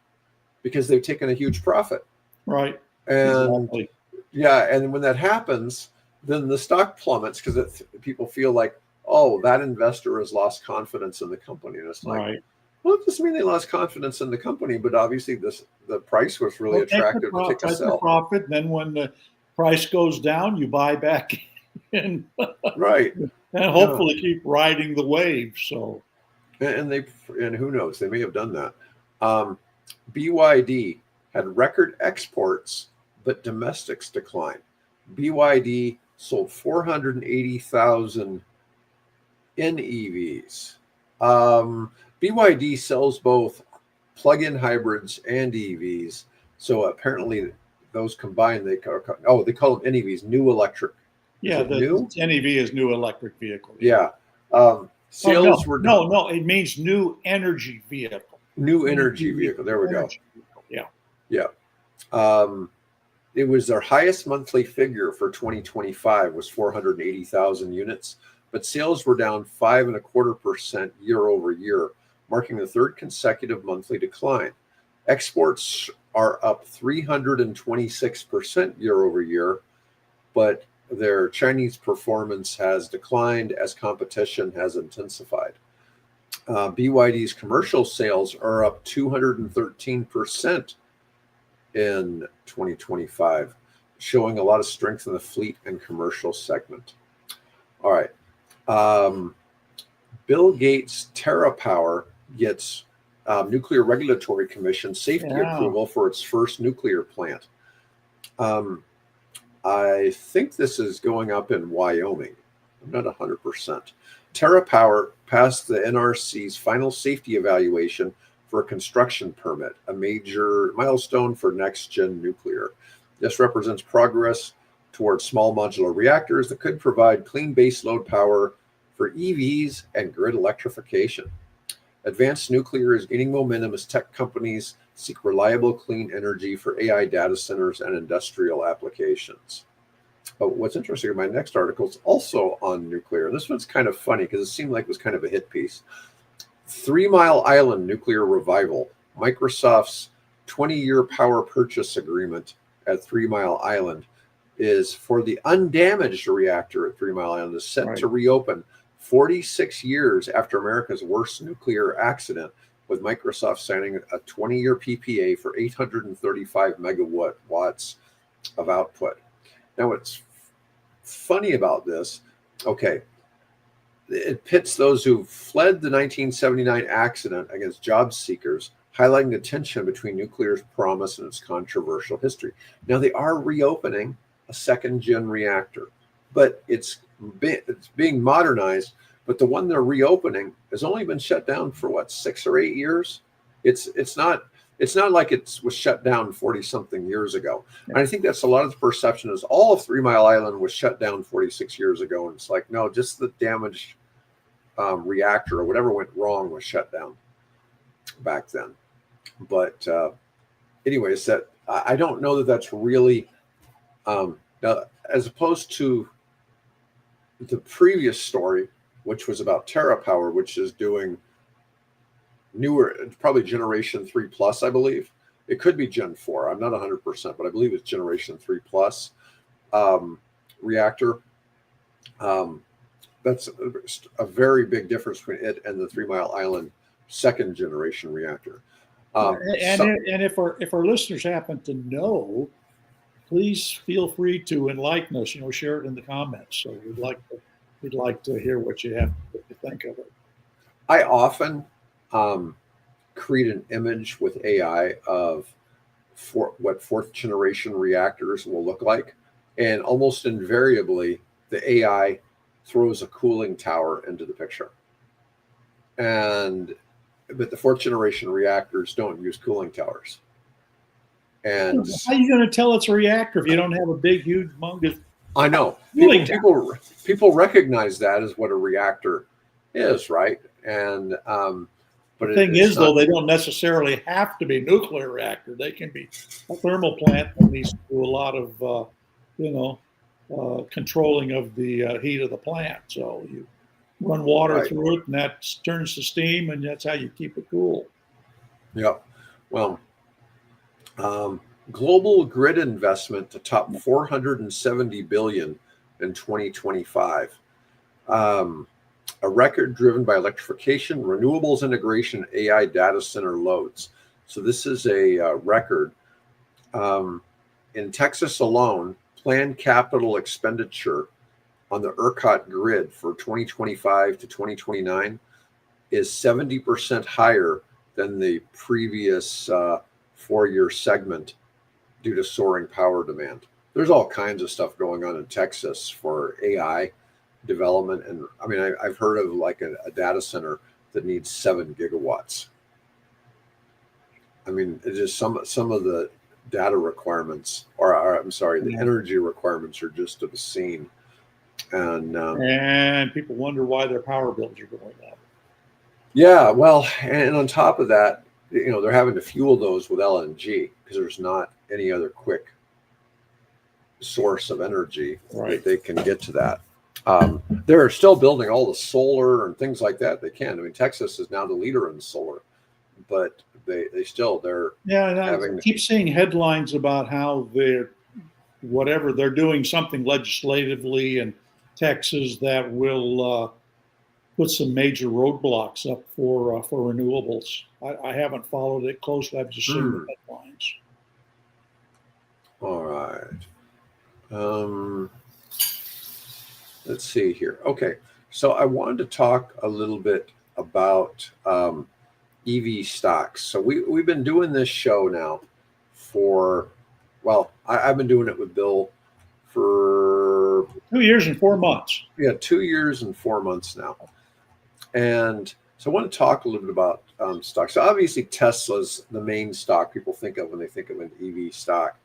because they've taken a huge profit. Right. And Exactly. yeah, and when that happens, then the stock plummets because people feel like, oh, that investor has lost confidence in the company. And it's like, Right. well, it doesn't mean they lost confidence in the company, but obviously the price was really Well, attractive to take a take the sell. profit. Then when the price goes down, you buy back in Right. and Yeah. hopefully keep riding the wave. So And who knows, they may have done that. BYD had record exports, but domestics declined. BYD sold 480,000 NEVs. BYD sells both plug-in hybrids and EVs. So apparently, those combined, they call them NEVs, new electric. Is yeah, it the new? NEV is new electric vehicle. Yeah. Yeah. Oh Sales were no. It means new energy vehicle. new energy vehicle. There we go. Energy vehicle. Yeah. Yeah. Um, it was their highest monthly figure for 2025 was 480,000 units, but sales were down 5.25% year over year, marking the third consecutive monthly decline. Exports are up 326% year over year, but their Chinese performance has declined as competition has intensified. BYD's commercial sales are up 213% in 2025, showing a lot of strength in the fleet and commercial segment. All right. Bill Gates' TerraPower gets Nuclear Regulatory Commission safety approval for its first nuclear plant. I think this is going up in Wyoming. I'm not 100%. TerraPower passed the NRC's final safety evaluation for a construction permit, a major milestone for next-gen nuclear. This represents progress towards small modular reactors that could provide clean baseload power for EVs and grid electrification. Advanced nuclear is gaining momentum as tech companies seek reliable, clean energy for AI data centers and industrial applications. But what's interesting in my next article is also on nuclear. This one's kind of funny because it seemed like it was kind of a hit piece. 3 Mile Island nuclear revival. Microsoft's 20-year power purchase agreement at 3 Mile Island is for the undamaged reactor at 3 Mile Island is set to reopen 46 years after America's worst nuclear accident, with Microsoft signing a 20-year PPA for 835 megawatts of output. Now, what's funny about this, okay, it pits those who fled the 1979 accident against job seekers, highlighting the tension between nuclear's promise and its controversial history. Now, they are reopening a second-gen reactor, but it's being modernized. But the one they're reopening has only been shut down for what, 6 or 8 years? It's not like it was shut down 40-something years ago. And I think that's a lot of the perception is all of 3 Mile Island was shut down 46 years ago. And it's like, no, just the damaged reactor or whatever went wrong was shut down back then. But anyways, that I don't know that that's really, as opposed to the previous story, which was about TerraPower, which is doing newer, it's probably generation 3 plus, I believe. It could be Gen 4. I'm not 100%, but I believe it's generation 3 plus reactor. That's a very big difference between it and the 3 Mile Island second generation reactor. And if our listeners happen to know, please feel free to enlighten us. Share it in the comments. So we'd like to hear what you have to think of it. I often create an image with AI of what fourth generation reactors will look like, and almost invariably the AI throws a cooling tower into the picture. But the fourth generation reactors don't use cooling towers. And how are you going to tell it's a reactor if you don't have a big, huge, humongous? I know people recognize that as what a reactor is, right? And but the thing is, though, they don't necessarily have to be nuclear reactor. They can be a thermal plant that needs to do a lot of controlling of the heat of the plant. So you run water through it, and that turns to steam, and that's how you keep it cool. Yeah. Well, global grid investment to top 470 billion in 2025. A record driven by electrification, renewables integration, AI data center loads. So this is a record. In Texas alone, planned capital expenditure on the ERCOT grid for 2025 to 2029 is 70% higher than the previous 4-year segment due to soaring power demand. There's all kinds of stuff going on in Texas for AI development. And I mean, I've heard of like a data center that needs 7 gigawatts. I mean, it just some of the data requirements, or I'm sorry, the energy requirements are just obscene. And people wonder why their power bills are going up. Yeah, well, and on top of that, they're having to fuel those with LNG because there's not any other quick source of energy that they can get to that. They're still building all the solar and things like that they can. I mean, Texas is now the leader in solar, but they're I keep seeing headlines about how they're doing something legislatively in Texas that will put some major roadblocks up for renewables. I haven't followed it closely. I've just seen the headlines. All right. Let's see here. Okay. So I wanted to talk a little bit about EV stocks. So we've been doing this show now I've been doing it with Bill for 2 years and 4 months. Yeah, 2 years and 4 months now. And so I want to talk a little bit about stocks. So obviously Tesla's the main stock people think of when they think of an EV stock.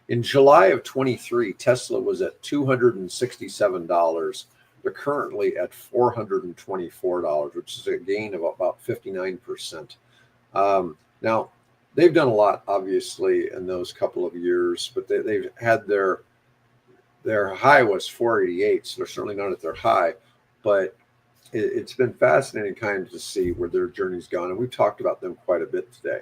In July of 23, Tesla was at $267. They're currently at $424, which is a gain of about 59%. Now, they've done a lot, obviously, in those couple of years, but they've had their high was 488, so they're certainly not at their high. But it's been fascinating kind of to see where their journey's gone, and we've talked about them quite a bit today.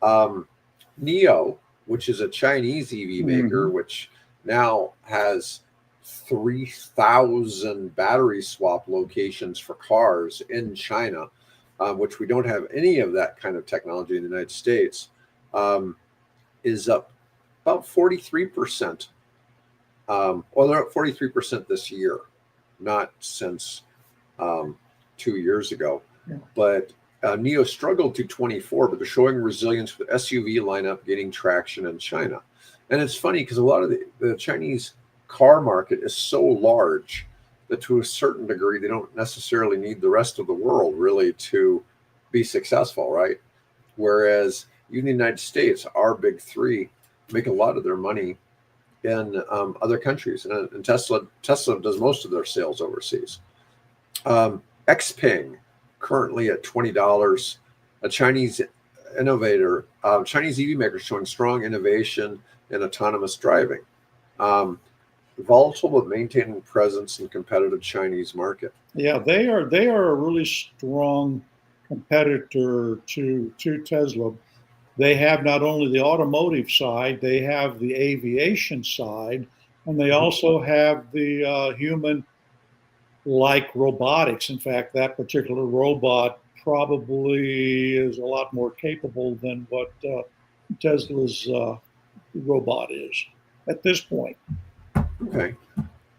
NIO, which is a Chinese EV maker, which now has 3,000 battery swap locations for cars in China, which we don't have any of that kind of technology in the United States, is up about 43%. Well, they're up 43% this year, not since 2 years ago. Yeah. But NIO struggled to 24, but they're showing resilience with SUV lineup gaining traction in China. And it's funny because a lot of the Chinese car market is so large that to a certain degree, they don't necessarily need the rest of the world really to be successful, right? Whereas in the United States, our big three make a lot of their money in other countries. And Tesla does most of their sales overseas. Xpeng, currently at $20, a Chinese innovator, Chinese EV maker showing strong innovation in autonomous driving. Volatile but maintaining presence in competitive Chinese market. Yeah, they are a really strong competitor to Tesla. They have not only the automotive side, they have the aviation side, and they also have the human like robotics. In fact, that particular robot probably is a lot more capable than what Tesla's robot is at this point. Okay.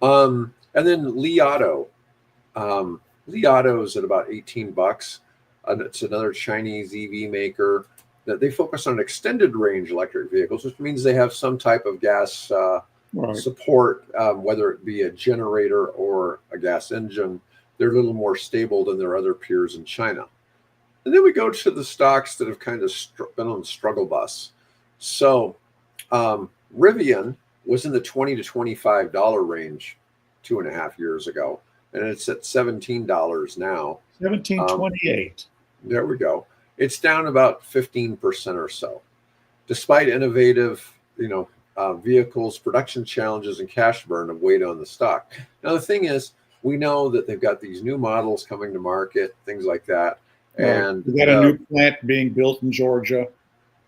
And then Li Auto. Li Auto is at about $18. It's another Chinese EV maker that they focus on extended range electric vehicles, which means they have some type of gas Right. support, whether it be a generator or a gas engine. They're a little more stable than their other peers in China. And then we go to the stocks that have kind of been on the struggle bus. So Rivian was in the $20 to $25 range 2.5 years ago, and it's at $17 now. 1728. There we go. It's down about 15% or so. Despite innovative, vehicles, production challenges, and cash burn have weighed on the stock. Now, the thing is, we know that they've got these new models coming to market, things like that. And we got a new plant being built in Georgia.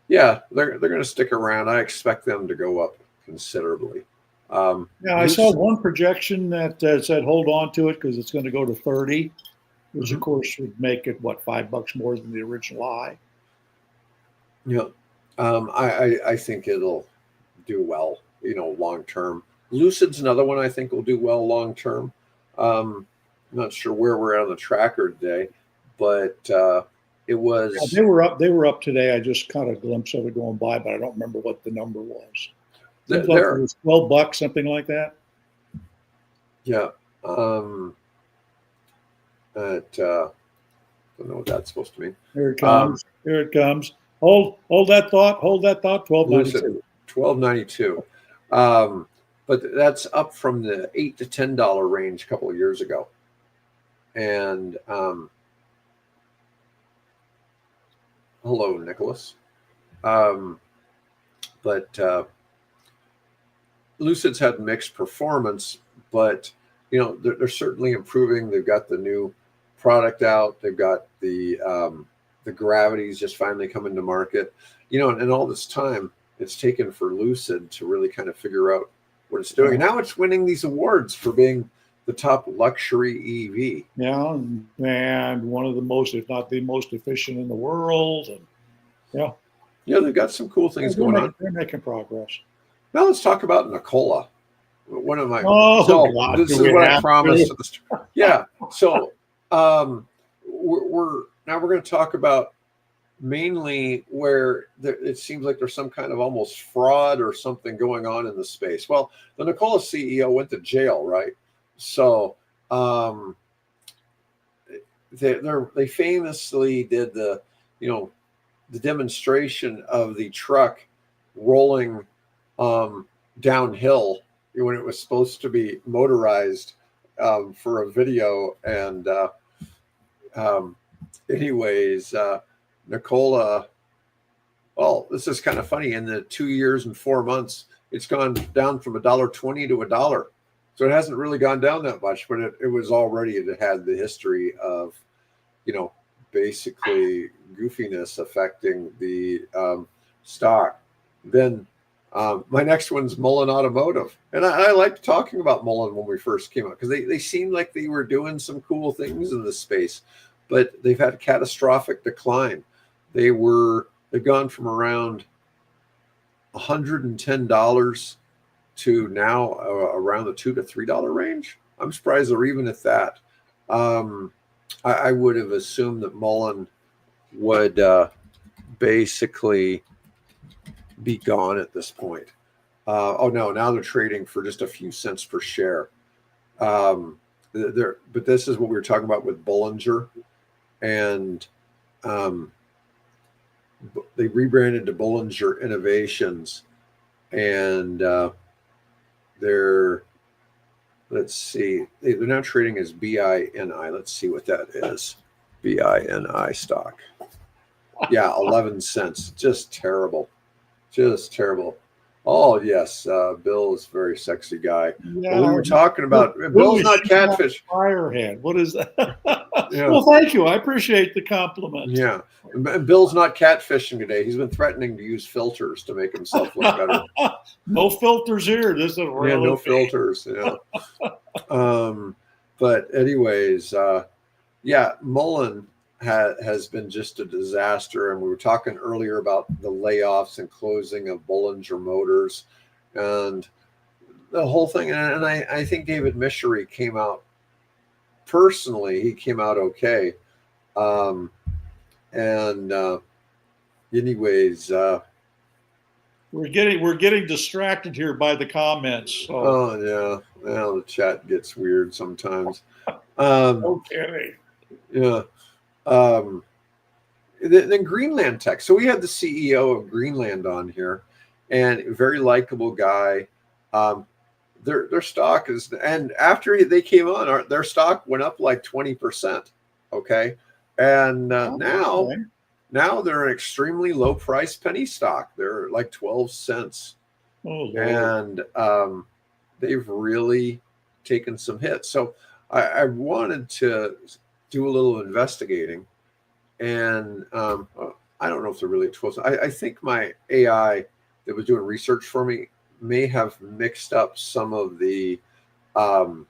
Yeah, they're going to stick around. I expect them to go up considerably. I saw one projection that said hold on to it because it's going to go to 30, which of course would make it $5 more than the original high. Yeah, I think it'll do well, long term. Lucid's another one I think will do well long term. I'm not sure where we're at on the tracker today, but it was. They were up. They were up today. I just caught a glimpse of it going by, but I don't remember what the number was. It was $12, something like that. Yeah. Don't know what that's supposed to mean. Here it comes. Here it comes. Hold that thought. Hold that thought. 12.92. 12.92. But that's up from the $8 to $10 range a couple of years ago. And hello, Nicholas. But Lucid's had mixed performance, but they're certainly improving. They've got the new product out. They've got the Gravity's just finally coming to market. And all this time it's taken for Lucid to really kind of figure out what it's doing. And now it's winning these awards for being the top luxury EV. Yeah, and one of the most, if not the most efficient in the world. And they've got some cool things going on. They're making progress. Now let's talk about Nikola. One of my God, this is what I promised. Yeah. So we're going to talk about mainly where it seems like there's some kind of almost fraud or something going on in the space. Well, the Nikola CEO went to jail, right? So they famously did the demonstration of the truck rolling downhill when it was supposed to be motorized for a video. And Nikola, well, this is kind of funny. In the 2 years and 4 months, it's gone down from $1.20 to $1. So it hasn't really gone down that much, but it was already, it had the history of, basically goofiness affecting the stock. Then my next one's Mullen Automotive. And I liked talking about Mullen when we first came out because they seemed like they were doing some cool things in this space, but they've had catastrophic decline. They've gone from around $110 to now around the $2 to $3 range. I'm surprised they're even at that. I would have assumed that Mullen would basically be gone at this point. No, now they're trading for just a few cents per share. But this is what we were talking about with Bollinger, and they rebranded to Bollinger Innovations, and they're now trading as BINI. Let's see what that is. BINI stock. Yeah, 11 cents. Just terrible. Oh yes, Bill is a very sexy guy. But we Yeah. were talking about Who Bill's is not she on catfish. Firehead? What is that? Yeah, Well, thank you. I appreciate the compliment. yeah. And Bill's not catfishing today. He's been threatening to use filters to make himself look better. No filters here. This is Yeah, really no filters. Yeah. But anyways, yeah, Mullen has been just a disaster, and we were talking earlier about the layoffs and closing of Bollinger Motors, and the whole thing. And I think David Michery came out personally. He came out okay. Um, and anyways, we're getting distracted here by the comments. So oh yeah, well the chat gets weird sometimes. Um, okay. yeah. Um, then Greenland Tech. So we had the CEO of Greenland on here, and a very likable guy. Um, their stock is, and after they came on, their stock went up like 20%. Okay, and now Okay. now they're an extremely low price penny stock. They're like 12 cents, Oh Lord. and they've really taken some hits. So I wanted to do a little investigating, and I don't know if they're really 12. I think my AI that was doing research for me may have mixed up some of the um,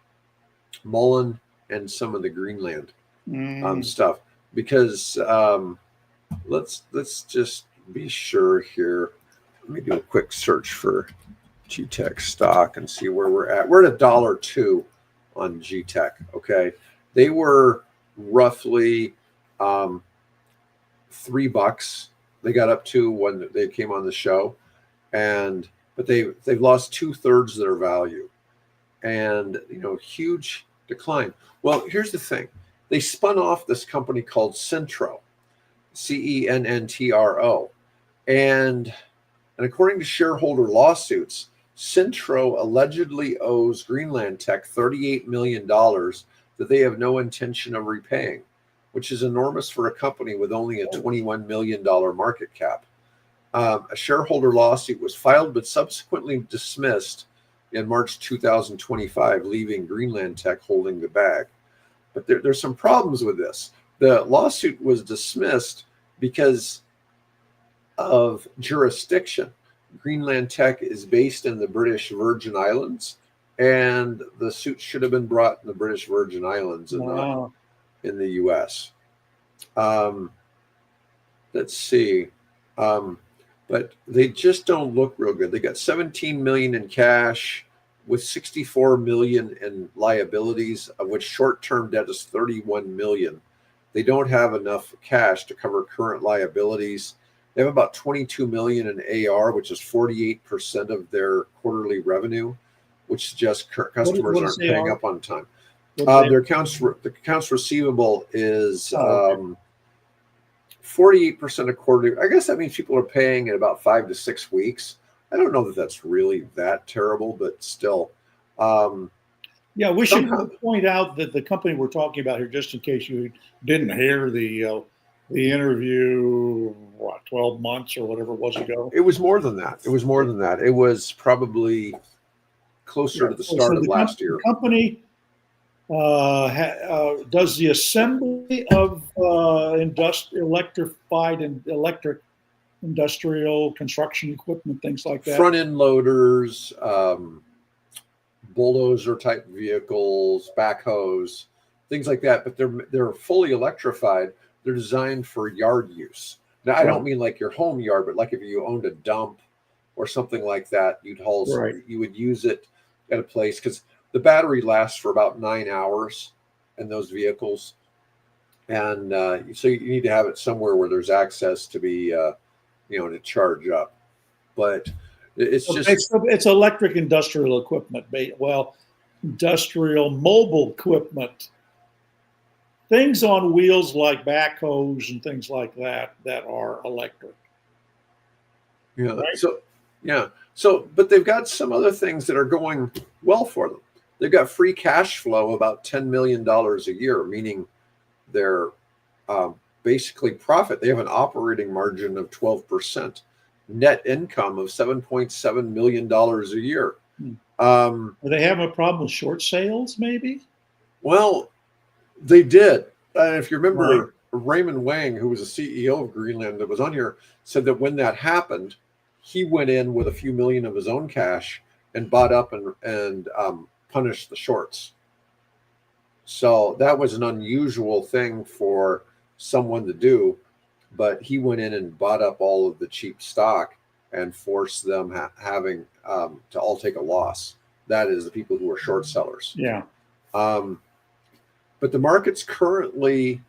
Mullen and some of the Greenland stuff, because let's just be sure here. Let me do a quick search for GTech stock and see where we're at. We're at $1.02 on GTech. Okay, they were roughly $3 they got up to when they came on the show, but they've lost 2/3 of their value, and huge decline. Well, here's the thing: they spun off this company called Centro, Cennntro, and according to shareholder lawsuits, Centro allegedly owes Greenland Tech $38 million that they have no intention of repaying, which is enormous for a company with only a $21 million market cap. A shareholder lawsuit was filed but subsequently dismissed in March 2025, leaving Greenland Tech holding the bag. But there's some problems with this. The lawsuit was dismissed because of jurisdiction. Greenland Tech is based in the British Virgin Islands, and the suit should have been brought in the British Virgin Islands and not in the U.S. Let's see. But they just don't look real good. They got 17 million in cash with 64 million in liabilities, of which short-term debt is 31 million. They don't have enough cash to cover current liabilities. They have about 22 million in AR, which is 48% of their quarterly revenue, which suggests customers aren't paying up on time. Their accounts receivable is 48% of quarterly. I guess that means people are paying in about 5 to 6 weeks. I don't know that that's really that terrible, but still. Yeah, we should point out that the company we're talking about here, just in case you didn't hear the interview, 12 months or whatever it was ago. It was more than that. It was probably closer to the start of last year. The company does the assembly of electrified and electric industrial construction equipment, things like that. Front end loaders, bulldozer type vehicles, backhoes, things like that. But they're fully electrified. They're designed for yard use. Now, I don't mean like your home yard, but like if you owned a dump or something like that, you would use it at a place, because the battery lasts for about 9 hours in those vehicles, and so you need to have it somewhere where there's access to be, to charge up. But it's electric industrial equipment. Well, industrial mobile equipment, things on wheels like backhoes and things like that are electric. Yeah. Right? But they've got some other things that are going well for them. They've got free cash flow about $10 million a year, meaning they're basically profit. They have an operating margin of 12%. net income of $7.7 million a year. Are they having a problem with short sales, maybe? Well, they did. If you remember, Right. Raymond Wang, who was the CEO of Greenland that was on here, said that when that happened, he went in with a few million of his own cash and bought up and punished the shorts. So that was an unusual thing for someone to do, but he went in and bought up all of the cheap stock and forced them having to all take a loss. That is the people who are short sellers. Yeah. But the market's currently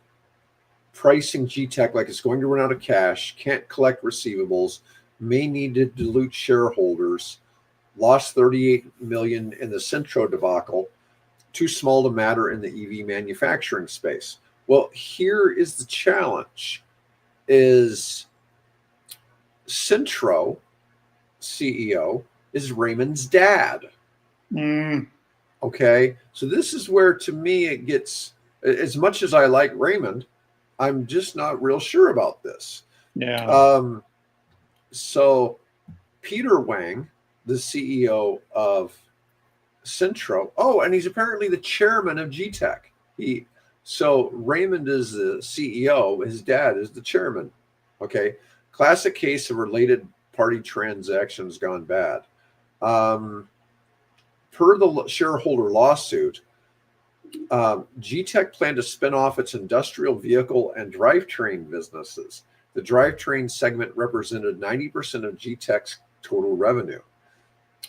pricing GTech like it's going to run out of cash, can't collect receivables, may need to dilute shareholders, lost 38 million in the Centro debacle, too small to matter in the EV manufacturing space. Well, here is the challenge: is Centro CEO is Raymond's dad. Okay, so this is where, to me, it gets, as much as I like Raymond, I'm just not real sure about this. Yeah. So Peter Wang, the CEO of Centro, and he's apparently the chairman of GTech. So Raymond is the CEO, his dad is the chairman. Okay, classic case of related party transactions gone bad. Per the shareholder lawsuit, GTech planned to spin off its industrial vehicle and drivetrain businesses. The drivetrain segment represented 90% of GTech's total revenue.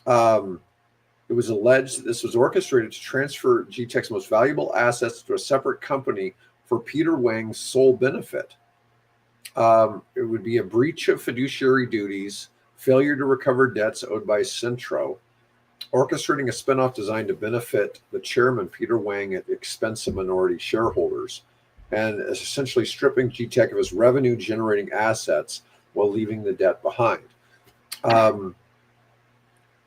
It was alleged that this was orchestrated to transfer GTech's most valuable assets to a separate company for Peter Wang's sole benefit. It would be a breach of fiduciary duties, failure to recover debts owed by Centro, orchestrating a spinoff designed to benefit the chairman, Peter Wang, at the expense of minority shareholders, and essentially stripping GTech of its revenue-generating assets while leaving the debt behind.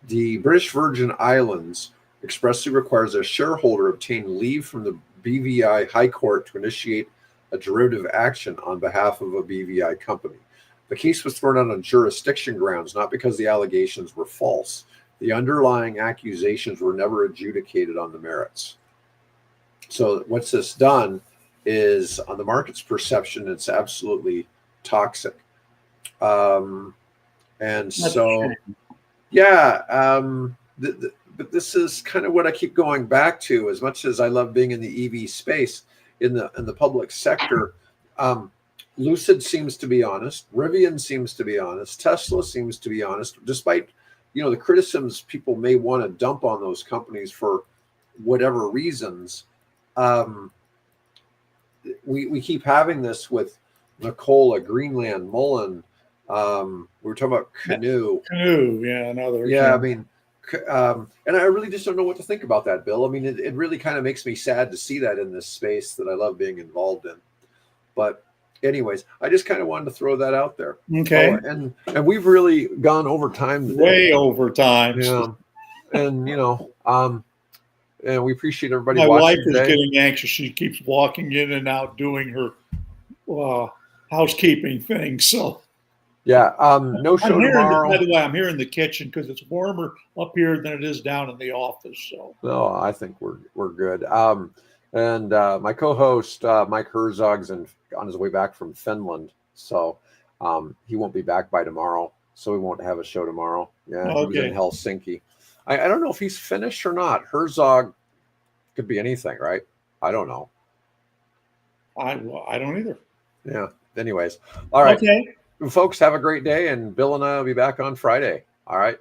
The British Virgin Islands expressly requires a shareholder obtain leave from the BVI High Court to initiate a derivative action on behalf of a BVI company. The case was thrown out on jurisdiction grounds, not because the allegations were false. The underlying accusations were never adjudicated on the merits. So what's this done is, on the market's perception, it's absolutely toxic. But this is kind of what I keep going back to. As much as I love being in the EV space, in the public sector, Lucid seems to be honest. Rivian seems to be honest. Tesla seems to be honest, despite the criticisms people may want to dump on those companies for whatever reasons. We keep having this with Nikola, Greenland, Mullen. We were talking about Canoe. Yeah, another. Yeah, I mean, and I really just don't know what to think about that, Bill. I mean, it really kind of makes me sad to see that in this space that I love being involved in. But anyways, I just kind of wanted to throw that out there. Okay. And we've really gone over time today. Way over time. Yeah. And and we appreciate everybody My watching wife is today. getting anxious. She keeps walking in and out doing her housekeeping thing. So yeah, no show tomorrow. By the way, I'm here in the kitchen because it's warmer up here than it is down in the office. So no, I think we're good. And my co-host Mike Herzog's on his way back from Finland, so he won't be back by tomorrow. So we won't have a show tomorrow. Yeah, okay. He was in Helsinki. I don't know if he's Finnish or not. Herzog could be anything, right? I don't know. I don't either. Yeah. Anyways, all right. Okay. Folks, have a great day, and Bill and I will be back on Friday. All right.